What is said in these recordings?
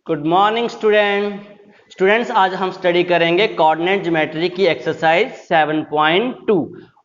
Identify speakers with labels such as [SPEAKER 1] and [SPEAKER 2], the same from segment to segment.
[SPEAKER 1] Good morning students आज हम study करेंगे कोऑर्डिनेट ज्योमेट्री की एक्सरसाइज 7.2।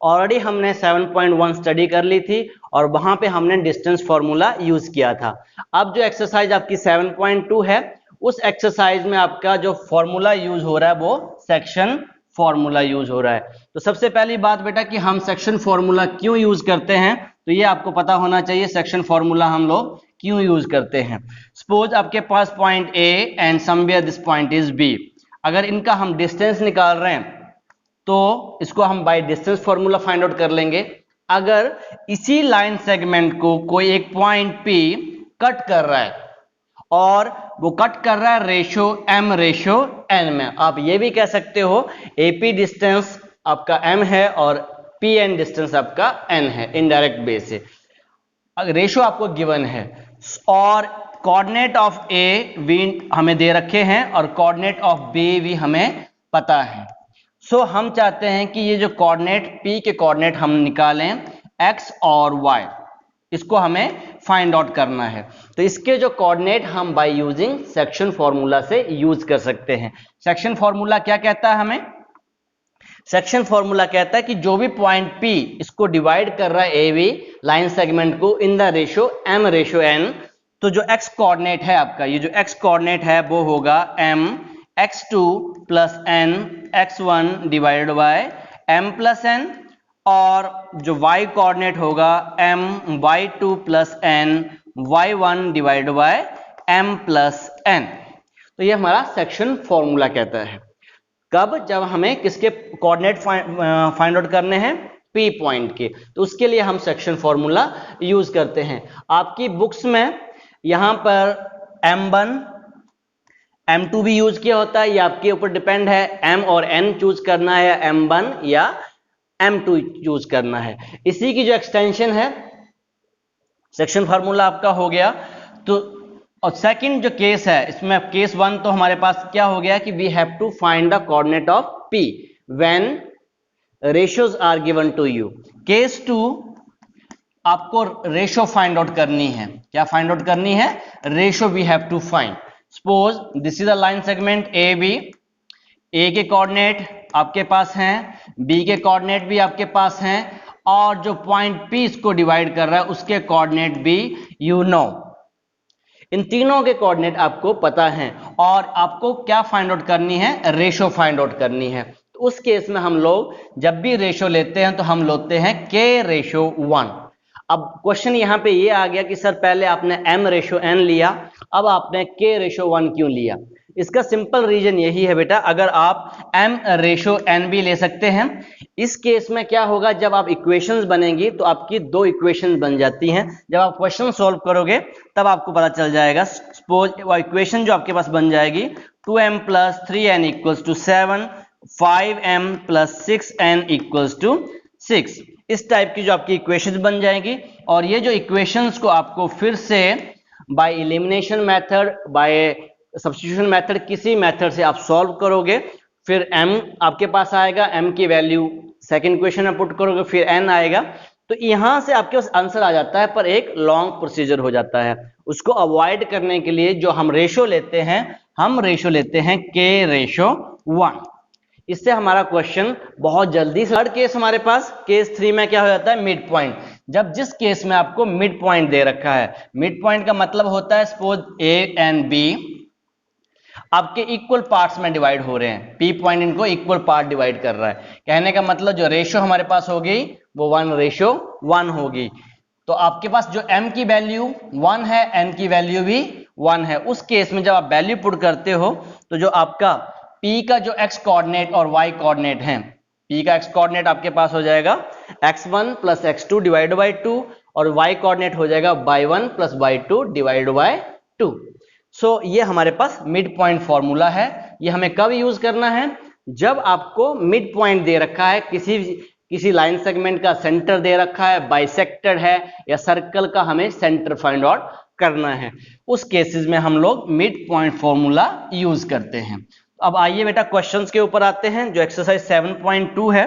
[SPEAKER 1] ऑलरेडी हमने 7.1 स्टडी कर ली थी और वहां पे हमने डिस्टेंस फार्मूला यूज किया था। अब जो एक्सरसाइज आपकी 7.2 है उस एक्सरसाइज में आपका जो फार्मूला यूज हो रहा है वो सेक्शन फार्मूला यूज हो रहा है। तो सबसे पहली बात बेटा कि हम सेक्शन फार्मूला क्यों यूज करते हैं, तो ये आपको पता होना चाहिए सेक्शन फार्मूला हम लोग क्यों यूज करते हैं। सपोज आपके पास point A and somewhere this point is B, अगर इनका हम डिस्टेंस निकाल रहे हैं तो इसको हम by distance formula find out कर लेंगे। अगर इसी लाइन सेगमेंट को कोई एक पॉइंट पी कट कर रहा है और वो कट कर रहा है रेशो m रेशो n में, आप ये भी कह सकते हो AP डिस्टेंस आपका m है और PN डिस्टेंस आपका n है इनडायरेक्ट बेस से। रेशो आपको गिवन है और कोऑर्डिनेट ऑफ ए भी हमें दे रखे हैं और कोऑर्डिनेट ऑफ बी भी हमें पता है। सो हम चाहते हैं कि ये जो कोऑर्डिनेट पी के कोऑर्डिनेट हम निकालें एक्स और वाई, इसको हमें फाइंड आउट करना है। तो इसके जो कोऑर्डिनेट हम बाय यूजिंग सेक्शन फार्मूला से यूज कर सकते हैं। सेक्शन फार्मूला क्या कहता है हमें? सेक्शन फार्मूला कहता है कि जो भी पॉइंट P इसको डिवाइड कर रहा है ए बी लाइन सेगमेंट को in the ratio m ratio n, तो जो x कोऑर्डिनेट है आपका, ये जो x कोऑर्डिनेट है वो होगा m x2 plus n x1 divided by m plus n, और जो y कोऑर्डिनेट होगा m y2 plus n y1 divided by m plus n। तो ये हमारा सेक्शन फार्मूला कहता है। कब? जब हमें किसके कोऑर्डिनेट फाइंड आउट करने हैं P पॉइंट के, तो उसके लिए हम सेक्शन फार्मूला यूज करते हैं। आपकी बुक्स में यहां पर M1 M2 भी यूज किया होता है, ये आपके ऊपर डिपेंड है M और N चूज करना है या M1 या M2 चूज करना है। इसी की जो एक्सटेंशन है सेक्शन फार्मूला आपका हो गया। तो और सेकंड जो केस है इसमें केस 1 तो हमारे पास क्या हो गया कि we have to find the coordinate of P when ratios are given to you. Case 2 आपको रेशो फाइंड आउट करनी है। क्या फाइंड आउट करनी है? Ratio we have to find. Suppose this is a line segment A B, A के coordinate आपके पास हैं, B के कोऑर्डिनेट भी आपके पास हैं, और जो पॉइंट P इसको डिवाइड कर रहा है उसके कोऑर्डिनेट भी यू नो। इन तीनों के कोऑर्डिनेट आपको पता है और आपको क्या फाइंड आउट करनी है? रेशो फाइंड आउट करनी है। तो उस केस में हम लोग जब भी रेशो लेते हैं तो हम लेते हैं k रेशो 1। अब क्वेश्चन यहां पे ये आ गया कि सर पहले आपने m रेशो n लिया, अब आपने k रेशो 1 क्यों लिया? इसका सिंपल रीजन यही है बेटा, अगर आप m रेशो n भी ले सकते हैं, इस केस में क्या होगा, जब आप इक्वेशंस बनेंगी तो आपकी दो इक्वेशंस बन जाती हैं। जब आप क्वेश्चन सॉल्व करोगे तब आपको पता चल जाएगा। सपोज वो इक्वेशन जो आपके पास बन जाएगी 2m plus 3n equals to 7, 5m plus 6n equals to 6, इस टाइप की जो आपकी इक्वेशंस बन जाएगी। और ये जो इक्वेशंस को आपको फिर से by elimination method, by substitution method, किसी मेथड से आप सॉल्व करोगे, फिर m आपके पास आएगा, m की वैल्यू सेकंड इक्वेशन में पुट करोगे, फिर n आएगा। तो यहां से आपके पास आंसर आ जाता है, पर एक लॉन्ग प्रोसीजर हो जाता है। उसको अवॉइड करने के लिए जो हम रेशो लेते हैं, हम रेशो लेते हैं k रेशो 1। इससे हमारा क्वेश्चन बहुत जल्दी से। थर्ड केस हमारे पास केस 3 में क्या हो जाता है? Mid point. जब जिस केस में आपको मिड पॉइंट दे रखा है, मिड पॉइंट का मतलब होता है सपोज A एंड B आपके इक्वल पार्ट्स में डिवाइड हो रहे हैं, P पॉइंट इनको इक्वल पार्ट डिवाइड कर रहा है। कहने का मतलब जो रेशो हमारे पास होगी वो 1 रेशो 1 होगी। तो आपके पास जो m की वैल्यू 1 है, n की वैल्यू भी 1 है। उस केस में जब आप वैल्यू पुट करते हो तो जो आपका P का जो x कोऑर्डिनेट और y कोऑर्डिनेट है, P का x कोऑर्डिनेट आपके पास हो जाएगा x1 plus x2 divide by 2 और y कोऑर्डिनेट हो जाएगा y1 plus y2 divide by 2। सो ये हमारे पास मिड पॉइंट फॉर्मूला है। ये हमें कब यूज करना है? जब आपको मिड पॉइंट दे रखा है, किसी लाइन सेगमेंट का सेंटर दे रखा है, बाइसेक्टेड है या सर्कल का हमें सेंटर फाइंड आउट करना है, उस केसेस में हम लोग मिड पॉइंट फॉर्मूला यूज करते हैं। अब आइए बेटा क्वेश्चंस के ऊपर आते हैं, जो एक्सरसाइज 7.2 है।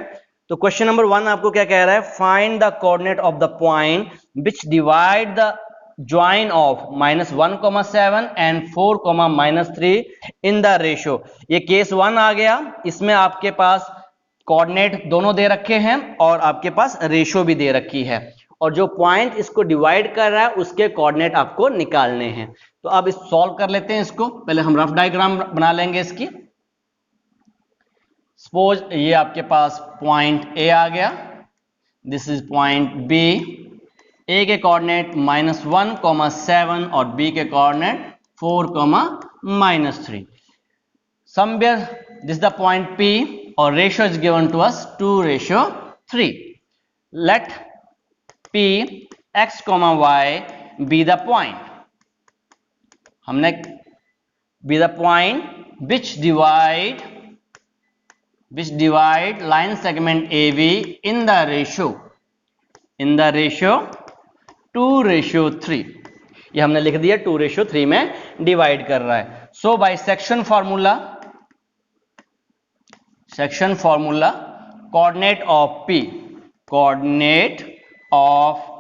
[SPEAKER 1] तो क्वेश्चन नंबर 1 आपको क्या कह रहा है? Find the coordinate of the point which divide the join of -1,7 and 4,-3 in the ratio. ये केस 1 आ गया, इसमें आपके पास कोऑर्डिनेट दोनों दे रखे हैं और आपके पास रेशियो भी दे रखी है, और जो पॉइंट इसको डिवाइड कर रहा है उसके कोऑर्डिनेट आपको निकालने हैं। तो अब इस सॉल्व कर लेते हैं इसको। पहले हम रफ डायग्राम बना लेंगे इसकी। सपोज ये आपके पास पॉइंट ए आ गया, this is point B. A के कोऑर्डिनेट -1,7 और बी के coordinate 4,-3। Somewhere this the point P और ratio is given to us 2:3। Let P x, y be the point. हमने be the point which divide line segment AB in the ratio 2:3। ये हमने लिख दिया 2:3 में divide कर रहा है। So by section formula coordinate of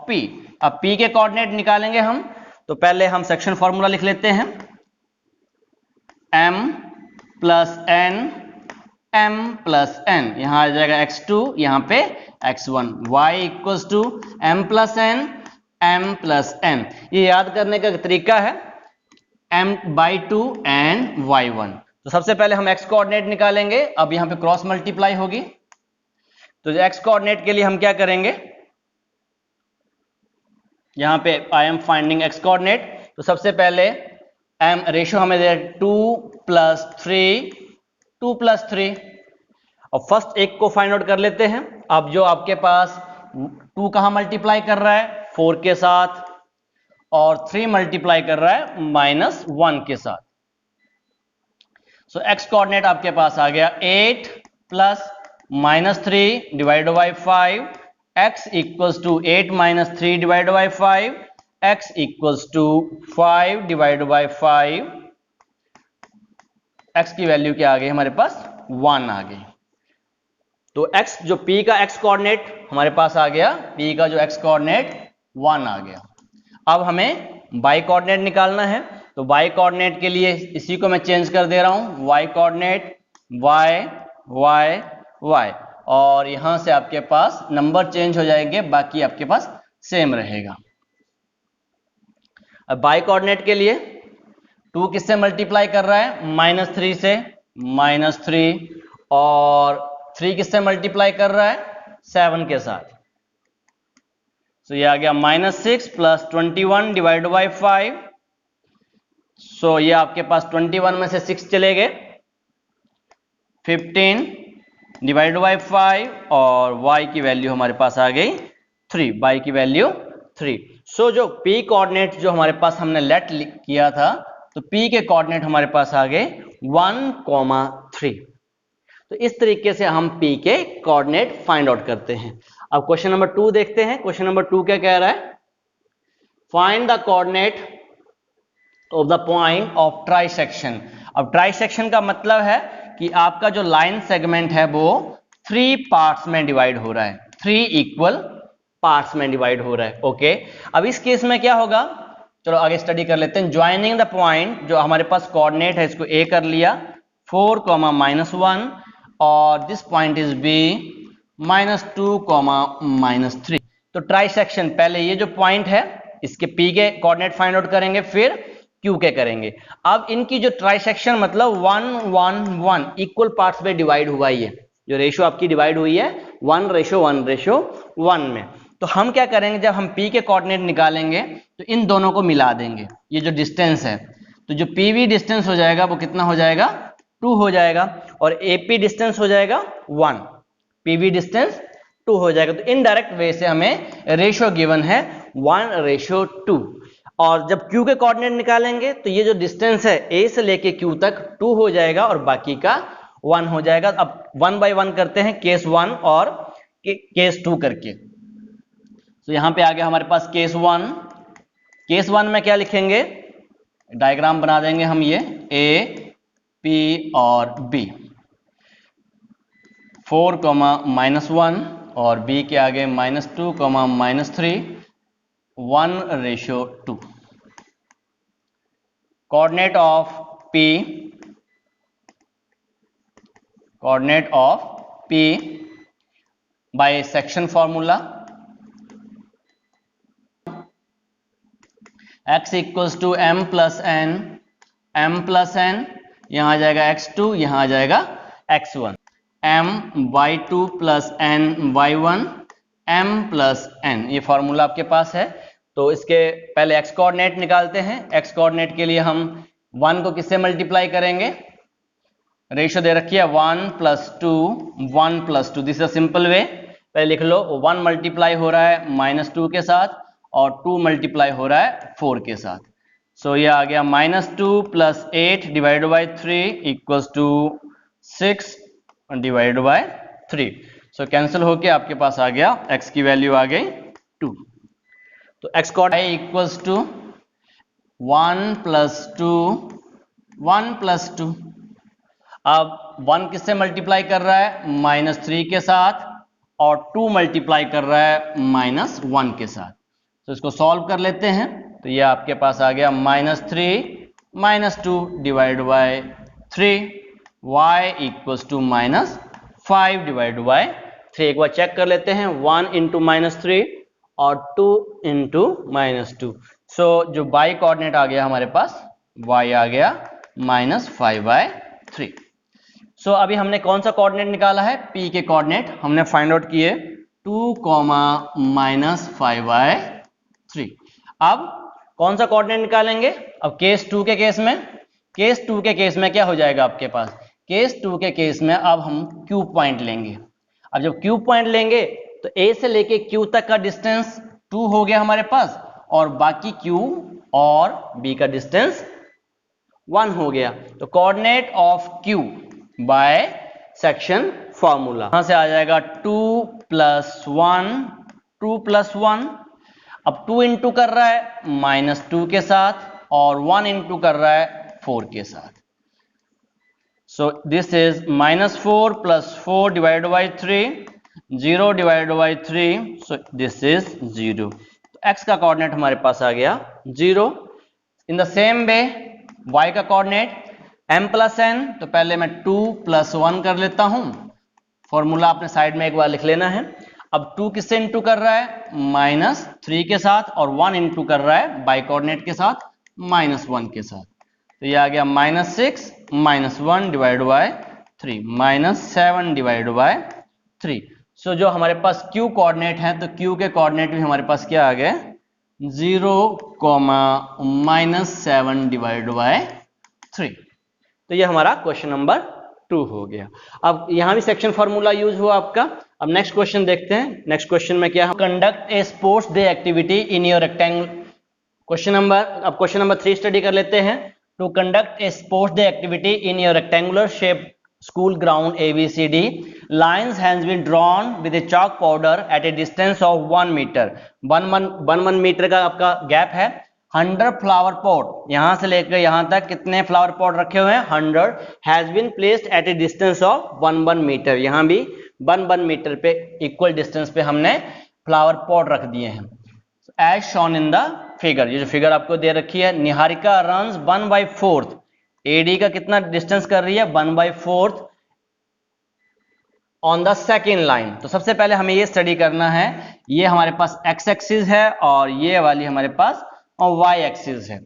[SPEAKER 1] P। अब P के कोऑर्डिनेट निकालेंगे हम, तो पहले हम सेक्शन फॉर्मूला लिख लेते हैं। m + n यहां आ जाएगा x2, यहां पे x1। y = m + n। ये याद करने का तरीका है m/2 एंड y1। तो सबसे पहले हम x कोऑर्डिनेट निकालेंगे। अब यहां पे क्रॉस मल्टीप्लाई होगी, तो x कोऑर्डिनेट के लिए हम क्या करेंगे, यहां पे I am finding x coordinate. तो सबसे पहले m रेशियो हमें दे 2 + 3। और फर्स्ट एक को फाइंड आउट कर लेते हैं। अब जो आपके पास 2 कहां मल्टीप्लाई कर रहा है, 4 के साथ, और 3 मल्टीप्लाई कर रहा है -1 के साथ। सो x कोऑर्डिनेट आपके पास आ गया 8 + -3 divided by 5। x = 8 - 3 divided by 5। x = 5 divided by 5। x की वैल्यू क्या आ गई हमारे पास, 1 आ गई। तो x जो P का x कोऑर्डिनेट हमारे पास आ गया, P का जो x कोऑर्डिनेट 1 आ गया। अब हमें y कोऑर्डिनेट निकालना है, तो y कोऑर्डिनेट के लिए इसी को मैं चेंज कर दे रहा हूं। y coordinate y y y, और यहां से आपके पास नंबर चेंज हो जाएंगे, बाकी आपके पास सेम रहेगा। अब y कोऑर्डिनेट के लिए 2 किससे मल्टीप्लाई कर रहा है, -3 से, -3, और 3 किससे मल्टीप्लाई कर रहा है, 7 के साथ। सो ये आ गया -6 + 21 डिवाइड बाय 5। सो ये आपके पास 21 में से 6 चले गए, 15 डिवाइड बाय 5, और y की वैल्यू हमारे पास आ गई 3। y की वैल्यू 3। सो जो P कोऑर्डिनेट जो हमारे पास हमने लेट किया था, तो P के कोऑर्डिनेट हमारे पास आ गए 1,3। तो इस तरीके से हम P के कोऑर्डिनेट फाइंड आउट करते हैं। अब क्वेश्चन नंबर 2 देखते हैं। क्वेश्चन नंबर 2 क्या कह रहा है, find the coordinate of the point of trisection. अब ट्राइसेक्शन का मतलब है कि आपका जो लाइन सेगमेंट है वो 3 पार्ट्स में डिवाइड हो रहा है, 3 इक्वल पार्ट्स में डिवाइड हो रहा है। ओके, अब इस केस में क्या होगा, चलो आगे स्टडी कर लेते हैं। ज्वाइनिंग द पॉइंट, जो हमारे पास कोऑर्डिनेट है इसको A कर लिया, 4,-1, और दिस पॉइंट इज B, -2,-3। तो ट्राइसेक्शन, पहले ये जो पॉइंट है इसके P के कोऑर्डिनेट फाइंड आउट करेंगे, फिर Q के करेंगे। अब इनकी जो ट्राइसेक्शन मतलब 1-1-1 इक्वल पार्ट्स में डिवाइड हुआ ही है, जो रेशियो आपकी डिवाइड हुई है 1:1:1 में। तो हम क्या करेंगे, जब हम P के कोऑर्डिनेट निकालेंगे तो इन दोनों को मिला देंगे। ये जो डिस्टेंस है, तो जो PV डिस्टेंस हो जाएगा वो कितना हो जाएगा, 2 हो जाएगा, और AP डिस्टेंस हो जाएगा 1, PV डिस्टेंस 2 हो जाएगा। तो इनडायरेक्ट वे से हमें रेशियो गिवन है 1:2। और जब Q के कोऑर्डिनेट निकालेंगे तो ये जो डिस्टेंस है A से लेके Q तक 2 हो जाएगा और बाकी का 1 हो जाएगा। अब 1 बाय 1 करते हैं, केस 1 और केस 2 करके। तो यहां पे आ गया हमारे पास केस 1। केस 1 में क्या लिखेंगे, डायग्राम बना देंगे हम, ये A, P और B, 4,-1 और B के आगे -2,-3। 1:2. Coordinate of P by section formula x equals to m plus n, यहाँ आ जाएगा x2, यहाँ आ जाएगा x1, m y2 plus n y1, m plus n, ये फॉर्मूला आपके पास है। तो इसके पहले x कोऑर्डिनेट निकालते हैं। x कोऑर्डिनेट के लिए हम 1 को किससे मल्टीप्लाई करेंगे? रेशियो दे रखी है 1 plus 2, 1 plus 2, this is a simple way. पहले लिख लो 1 मल्टीप्लाई हो रहा है -2 के साथ और 2 मल्टीप्लाई हो रहा है 4 के साथ। सो ये आ गया -2 plus 8 divide by 3 equals to 6 divide by 3। So cancel होके आपके पास आ गया x की वैल्यू आ गई 2। तो x coordinate equals to 1 plus 2, 1 plus 2। अब 1 किससे मल्टीप्लाई कर रहा है? -3 के साथ, और 2 मल्टीप्लाई कर रहा है -1 के साथ। तो इसको सॉल्व कर लेते हैं। तो ये आपके पास आ गया -3 -2 divide by 3, y equals to -5 divide by 3। एक बार चेक कर लेते हैं, 1 इंटू -3 और 2 इंटू -2। सो जो बाई कोऑर्डिनेट आ गया हमारे पास, y आ गया -5/3। सो अभी हमने कौन सा कोऑर्डिनेट निकाला है? p के कोऑर्डिनेट हमने फाइंड आउट किए 2, -5/3। अब कौन सा कोऑर्डिनेट निकालेंगे? अब केस 2 के केस में क्या हो जाएगा आपके पास? केस 2 के केस में अब हम Q पॉइंट लेंगे। अब जब Q पॉइंट लेंगे तो A से लेके Q तक का डिस्टेंस 2 हो गया हमारे पास, और बाकी Q और B का डिस्टेंस 1 हो गया। तो coordinate of Q bye section formula, यहां से आ जाएगा 2 + 1, 2 + 1। अब 2 इंटू कर रहा है -2 के साथ, और 1 इंटू कर रहा है 4 के साथ। सो this is -4 + 4 divide by 3, 0 divide by 3, so this is 0। तो x का कोऑर्डिनेट हमारे पास आ गया 0। In the same way y का कोऑर्डिनेट m + n, तो पहले मैं 2 + 1 कर लेता हूं। फॉर्मूला अपने साइड में एक बार लिख लेना है। अब 2 किससे इंटू कर रहा है? -3 के साथ, और 1 इंटू कर रहा है बाई कोऑर्डिनेट के साथ -1 के साथ। तो ये आ गया -6 -1 डिवाइड बाय 3, -7 डिवाइड बाय 3। सो जो हमारे पास Q कोऑर्डिनेट है, तो Q के कोऑर्डिनेट भी हमारे पास क्या आ गए? 0, -7 डिवाइड बाय 3। तो ये हमारा क्वेश्चन नंबर 2 हो गया। अब यहां भी सेक्शन फॉर्मूला यूज हुआ आपका। अब नेक्स्ट क्वेश्चन देखते हैं। नेक्स्ट क्वेश्चन में क्या है? Conduct a sports day activity in your rectangle. Question number 3 study कर लेते हैं। To conduct a sports day activity in your rectangular shape school ground ABCD, lines has been drawn with a chalk powder at a distance of 1 meter। 1 metre का आपका gap है। 100 flower pot, यहां से लेकर यहां तक कितने फ्लावर पॉट रखे हुए हैं? 100 has been placed at a distance of 1 metre. यहां भी 1 मीटर पे इक्वल डिस्टेंस पे हमने फ्लावर पॉट रख दिए हैं। As shown in the figure, ये जो फिगर आपको दे रखी है, निहारिका रन्स 1/4। AD का कितना डिस्टेंस कर रही है? 1/4 ऑन द सेकेंड लाइन। तो सबसे पहले हमें ये स्टडी करना है, ये हमारे पास x एक्सिस है और ये वाली हमारे पास और y एक्सिस है।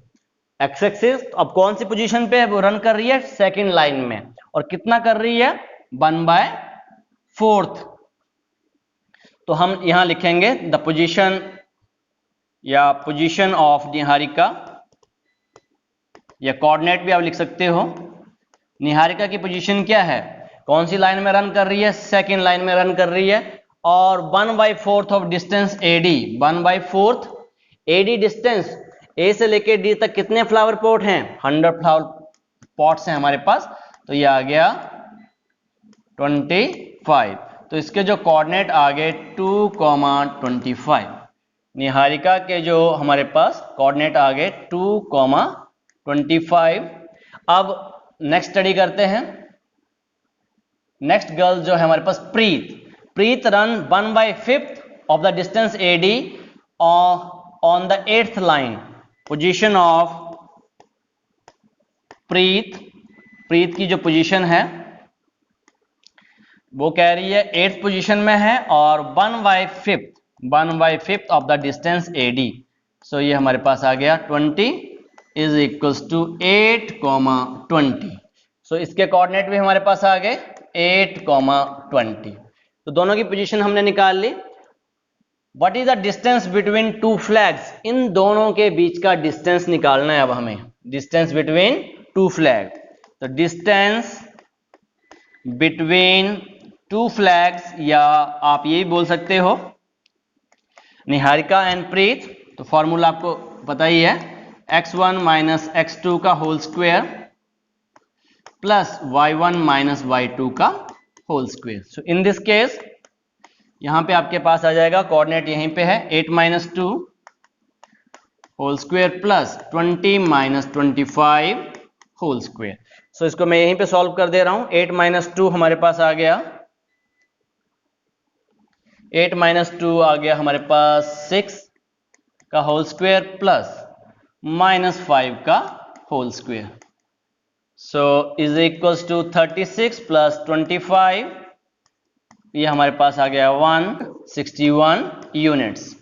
[SPEAKER 1] x एक्सिस अब कौन सी पोजीशन पे है? वो रन कर रही है सेकेंड लाइन में, और कितना कर रही है? 1/4। तो हम यहां लिखेंगे द पोजीशन या पोजीशन ऑफ निहारिका, या कोऑर्डिनेट भी आप लिख सकते हो। निहारिका की पोजीशन क्या है? कौन सी लाइन में रन कर रही है? सेकेंड लाइन में रन कर रही है, और 1/4 of distance AD, 1/4 AD distance A से लेके D तक कितने फ्लावर पॉट हैं? 100 फ्लावर पॉट्स हैं हमारे पास। तो ये आ गया 25। तो इसके जो कोऑर्डिनेट आ गए 2,25। निहारिका के जो हमारे पास कोऑर्डिनेट आ गए 2,25। अब नेक्स्ट स्टडी करते हैं। नेक्स्ट गर्ल जो है हमारे पास Preet ran 1/5 of the distance AD on the 8th line position of Preet की जो पोजीशन है वो कह रही है 8th पोजीशन में है और 1/5 ऑफ द डिस्टेंस AD। सो ये हमारे पास आ गया 20 इज इक्वल्स टू 8,20। सो इसके कोऑर्डिनेट भी हमारे पास आ गए 8,20। तो दोनों की पोजीशन हमने निकाल ली। What is the distance between two flags? इन दोनों के बीच का डिस्टेंस निकालना है अब हमें, डिस्टेंस बिटवीन टू फ्लैग। तो डिस्टेंस बिटवीन टू फ्लैग्स, या आप यही बोल सकते हो निहारिका एंड प्रीत। तो फॉर्मूला आपको पता ही है, x1 माइनस x2 का whole square plus y1 minus y2 का whole square. So in this case यहां पे आपके पास आ जाएगा, कोऑर्डिनेट यहीं पे है 8 minus 2 whole square plus 20 minus 25 whole square. So इसको मैं यहीं पे सॉल्व कर दे रहा हूं। 8 माइनस 2 हमारे पास आ गया, 8 माइनस 2 आ गया हमारे पास 6 का होल स्क्वायर प्लस माइनस 5 का whole square. So is equals to 36 plus 25, ये हमारे पास आ गया 161 यूनिट्स।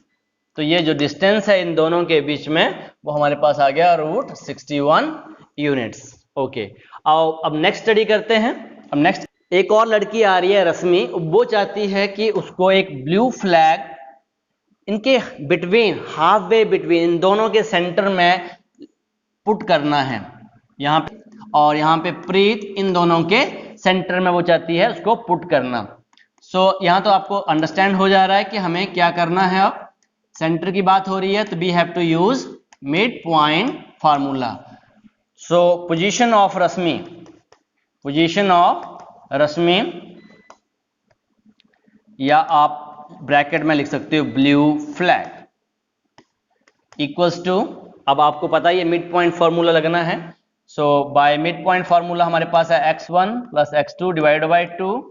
[SPEAKER 1] तो ये जो डिस्टेंस है इन दोनों के बीच में वो हमारे पास आ गया √61 यूनिट्स। ओके, अब नेक्स्ट स्टडी करते हैं। अब नेक्स्ट एक और लड़की आ रही है रश्मि, वो चाहती है कि उसको एक ब्लू फ्लैग इनके बिटवीन, हाफ वे बिटवीन, इन दोनों के सेंटर में पुट करना है यहाँ पे, और यहाँ पे प्रीत इन दोनों के सेंटर में वो चाहती है उसको पुट करना। सो यहाँ तो आपको अंडरस्टैंड हो जा रहा है कि हमें क्या करना है। अब सेंटर की बात हो रही है तो we have to use mid point formula. So position of Rashmi, position of Rashmi, या आप ब्रैकेट में लिख सकते हो ब्लू फ्लैग, इक्वल्स टू, अब आपको पता ही है मिड पॉइंट फार्मूला लगना है। So by mid point formula हमारे पास है x1 plus x2 divide by 2,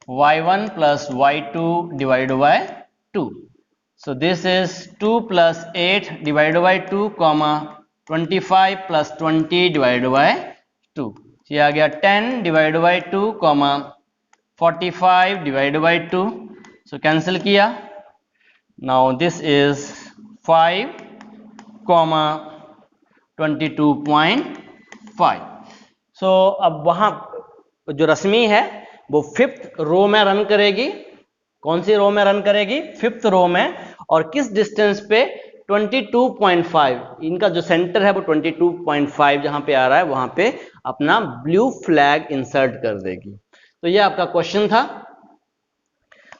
[SPEAKER 1] y1 plus y2 divide by 2। So this is 2 plus 8 divide by 2, 25 plus 20 divide by 2। ये आ गया 10 divide by 2, 45 divide by 2। So cancel किया। Now this is 5, 22.5। सो अब वहां जो रश्मि है वो 5th रो में रन करेगी। कौन सी रो में रन करेगी? 5th रो में। और किस डिस्टेंस पे? 22.5। इनका जो सेंटर है वो 22.5 जहां पे आ रहा है वहां पे अपना ब्लू फ्लैग इंसर्ट कर देगी। तो ये आपका क्वेश्चन था।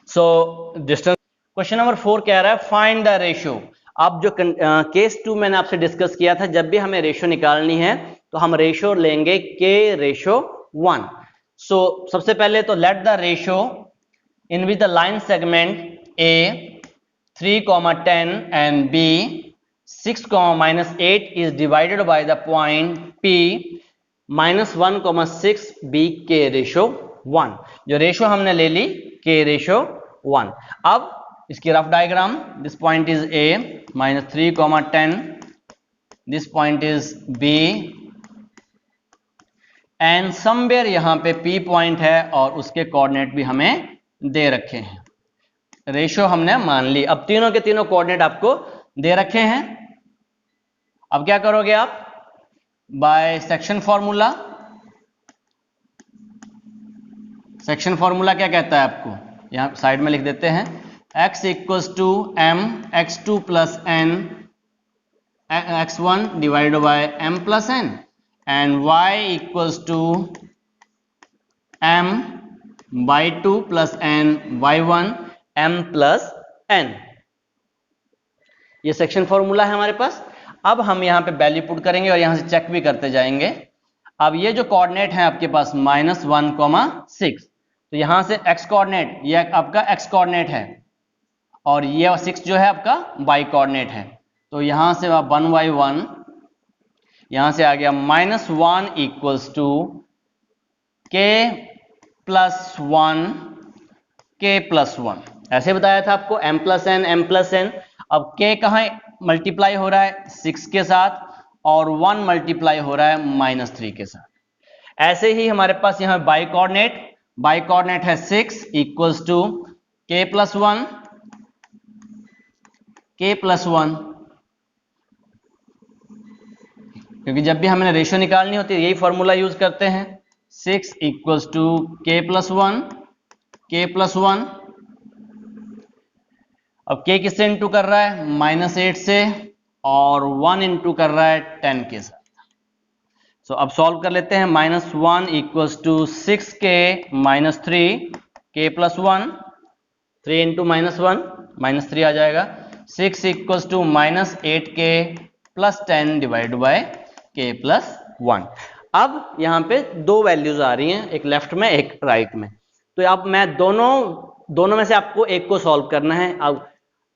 [SPEAKER 1] So distance. क्वेश्चन नंबर 4 कह रहा है फाइंड द रेशियो। अब जो केस 2 मैंने आपसे डिस्कस किया था, जब भी हमें रेशियो निकालनी है तो हम रेशियो लेंगे k/1। सो सबसे पहले तो let the ratio in which the line segment A 3,10 and B 6,-8 is divided by the point P -1,6 be k/1। जो रेशियो हमने ले ली k/1। अब इसकी rough diagram, this point is A -3,10, this point is B and somewhere यहां पे P point है और उसके कोऑर्डिनेट भी हमें दे रखे हैं। रेशियो हमने मान ली। अब तीनों के तीनों कोऑर्डिनेट आपको दे रखे हैं। अब क्या करोगे आप? Bye section formula. Section formula क्या कहता है आपको? यहां साइड में लिख देते हैं, x equals to m x2 plus n x1 divide by m plus n and y equals to m by 2 plus n y1 m plus n। ये सेक्शन फॉर्मूला है हमारे पास। अब हम यहां पे वैल्यू पुट करेंगे और यहां से चेक भी करते जाएंगे। अब ये जो कोऑर्डिनेट है आपके पास -1,6, तो यहां से x कोऑर्डिनेट, ये आपका x कोऑर्डिनेट है और ये 6 जो है आपका y कोऑर्डिनेट है। तो यहां से 1/1, यहां से आ गया -1 equals to k plus 1 k plus 1। ऐसे बताया था आपको m plus n m plus n। अब k कहाँ मल्टीप्लाई हो रहा है 6 के साथ और 1 मल्टीप्लाई हो रहा है -3 के साथ। ऐसे ही हमारे पास यहाँ बाई कोऑर्डिनेट है 6 इक्वल्स टू k प्लस 1 क्योंकि जब भी हमें रेशियो निकालनी होती है यही फॉर्मूला यूज करते हैं। 6 इक्वल्स टू k प्लस 1 अब k किससे इंटू कर रहा है -8 से और 1 इंटू कर रहा है 10 के साथ। सो अब सॉल्व कर लेते हैं। -1 equals to 6k -3 k plus 1 3 into -1 -3 आ जाएगा। 6 equals to -8k plus 10 divide by k plus 1। अब यहाँ पे दो वैल्यूज आ रही हैं, एक लेफ्ट में एक राइट में। तो अब मैं दोनों में से आपको एक को सॉल्व करना है। अब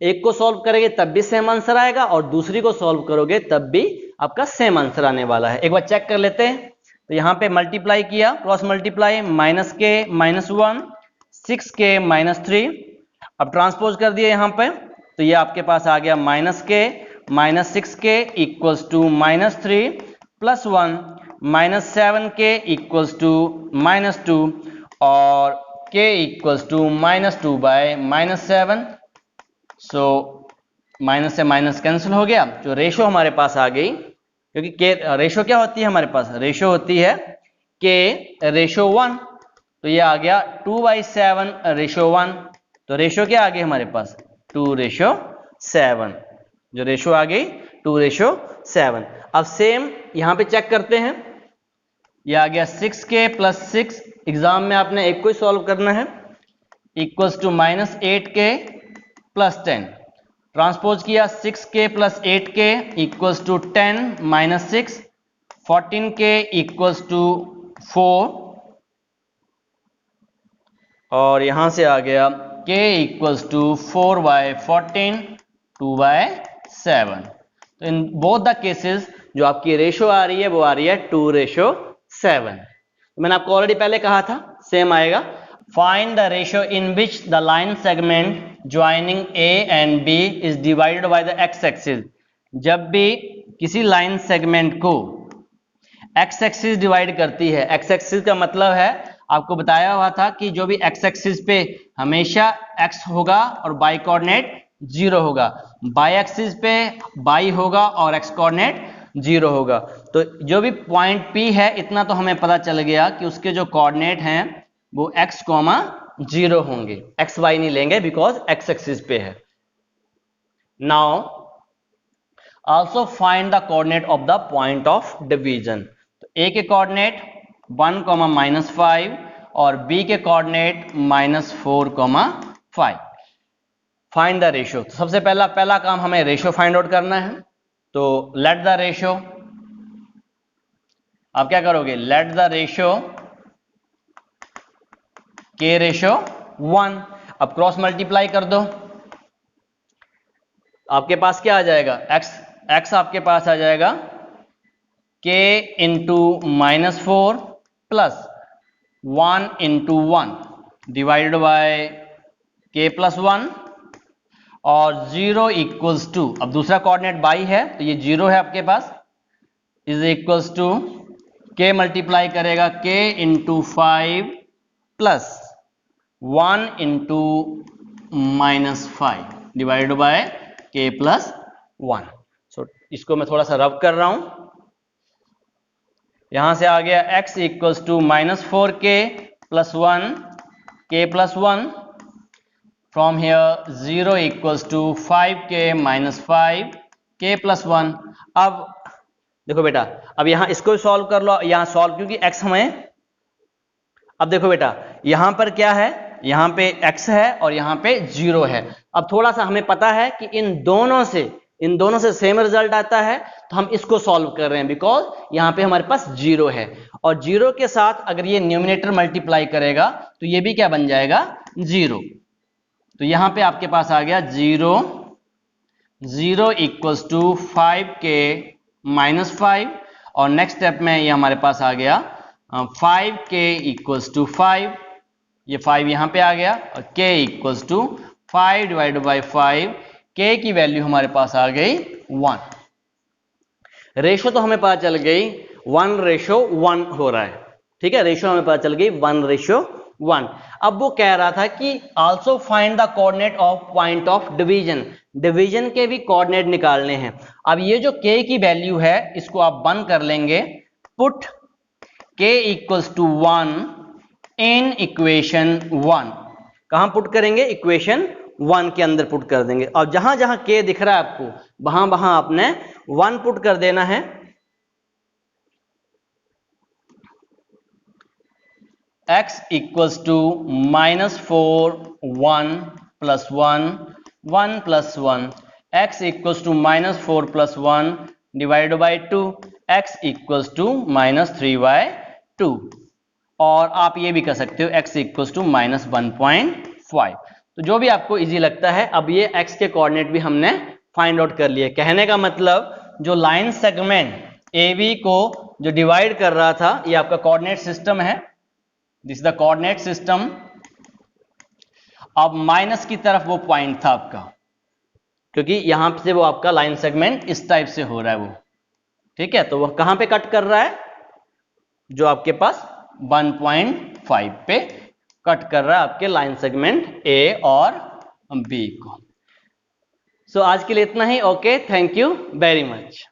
[SPEAKER 1] एक को सॉल्व करेंगे तब भी सेम आंसर आएगा और दूसरी को सॉल्व करोगे तब भी आपका सेम आंसर आने वाला है। एक बार चेक कर लेते हैं। तो यहाँ पे मल्टीप्लाई किया, क्रॉस मल्टीप्लाई, -k -1 6k -3। अब ट्रांसपोज कर दिया यहाँ पे, तो ये आपके पास आ गया -k -6k equals to -3 plus 1 -7k equals to -2 और k equals to -2 by -7। So minus से माइनस कैंसिल हो गया, जो रेशो हमारे पास आ गई, क्योंकि के रेशो क्या होती है हमारे पास, रेशो होती है k रेशो 1। तो ये आ गया 2/7 रेशो 1। तो रेशो क्या आ गई हमारे पास 2/7, जो रेशो आ गई 2/7। अब सेम यहाँ पे चेक करते हैं। ये आ गया 6k प्लस 6, एग्जाम में आपने एक को ही सॉल्व करना है, equals to -8k plus 10। Transpose किया 6k plus 8k equals to 10 minus 6, 14k equals to 4 और यहां से आ गया k इक्वल्स टू 4/14 2/7। तो इन बोथ द केसेस जो आपकी रेशो आ रही है वो आ रही है 2/7। तो मैंने आपको ऑलरेडी पहले कहा था सेम आएगा। Find the ratio in which the line segment joining A and B is divided by the x axis. जब भी किसी लाइन सेगमेंट को x एक्सिस डिवाइड करती है, x एक्सिस का मतलब है आपको बताया हुआ था कि जो भी x एक्सिस पे हमेशा x होगा और बाई कोऑर्डिनेट 0 होगा, बाई एक्सिस पे बाई होगा और x कोऑर्डिनेट 0 होगा। तो जो भी पॉइंट P है इतना तो हमें पता चल गया कि उसके जो कोऑर्डिनेट हैं वो x, 0 होंगे, x y नहीं लेंगे बिकॉज x एक्सिस पे है। Now also find the coordinate of the point of division. तो a के कोऑर्डिनेट 1, -5 और b के कोऑर्डिनेट -4, 5। Find the ratio. तो सबसे पहला काम हमें रेशियो फाइंड आउट करना है। तो लेट द रेशियो, आप क्या करोगे, let the ratio k ratio 1। अब क्रॉस मल्टीप्लाई कर दो, आपके पास क्या आ जाएगा, x आपके पास आ जाएगा k into -4 plus 1 into 1 divided by k plus 1 और 0 इक्वल्स टू, अब दूसरा कोऑर्डिनेट बाई है तो ये 0 है आपके पास, is equals to k multiply करेगा k into 5 plus 1 into -5 divided by k plus 1। So इसको मैं थोड़ा सा रब कर रहा हूं। यहां से आ गया x equals to -4k plus 1 k plus 1 फ्रॉम हियर 0 equals to 5k -5 k plus 1। अब देखो बेटा, अब यहां इसको सॉल्व कर लो, यहां सॉल्व क्योंकि x हमें, अब देखो बेटा यहां पर क्या है, यहां पे x है और यहां पे 0 है। अब थोड़ा सा हमें पता है कि इन दोनों से सेम रिजल्ट आता है, तो हम इसको सॉल्व कर रहे हैं बिकॉज यहां पे हमारे पास 0 है और 0 के साथ अगर ये न्यूमिनेटर मल्टीप्लाई करेगा तो ये भी क्या बन जाएगा 0। तो यहां पे आपके पास आ गया 0 इक्वल्स टू 5k -5 और नेक्स्ट स्टेप में ये हमारे पास आ गया 5k इक्वल्स टू 5, ये 5 यहां पे आ गया और k equals to 5 divided by 5, k की वैल्यू हमारे पास आ गई 1। रेशो तो हमें पता चल गई 1:1 हो रहा है, ठीक है, रेशो हमें पता चल गई 1:1। अब वो कह रहा था कि also find the coordinate of point of division, division के भी कोऑर्डिनेट निकालने हैं। अब ये जो k की वैल्यू है इसको आप बंद कर लेंगे, put k equals to 1 in equation 1। कहां पुट करेंगे? इक्वेशन 1 के अंदर पुट कर देंगे, और जहां जहां k दिख रहा है आपको वहां वहां आपने 1 पुट कर देना है। x equals to -4 1 + 1 1 + 1, x equals to -4 + 1 divided by 2, x equals to -3/2। और आप ये भी कर सकते हो x इक्वल्स टू -1.5। तो जो भी आपको इजी लगता है। अब ये x के कोऑर्डिनेट भी हमने फाइंड आउट कर लिए। कहने का मतलब जो लाइन सेगमेंट AB को जो डिवाइड कर रहा था, ये आपका कोऑर्डिनेट सिस्टम है, this is the coordinate system. अब माइनस की तरफ वो पॉइंट था आपका, क्योंकि यहां से वो आपका लाइन सेगमेंट इस टाइप से हो रहा है वो, ठीक है। तो वो कहां पे कट कर रहा है? जो आपके पास 1.5 पे कट कर रहा है आपके लाइन सेगमेंट A और B को। सो आज के लिए इतना ही। Okay, thank you very much.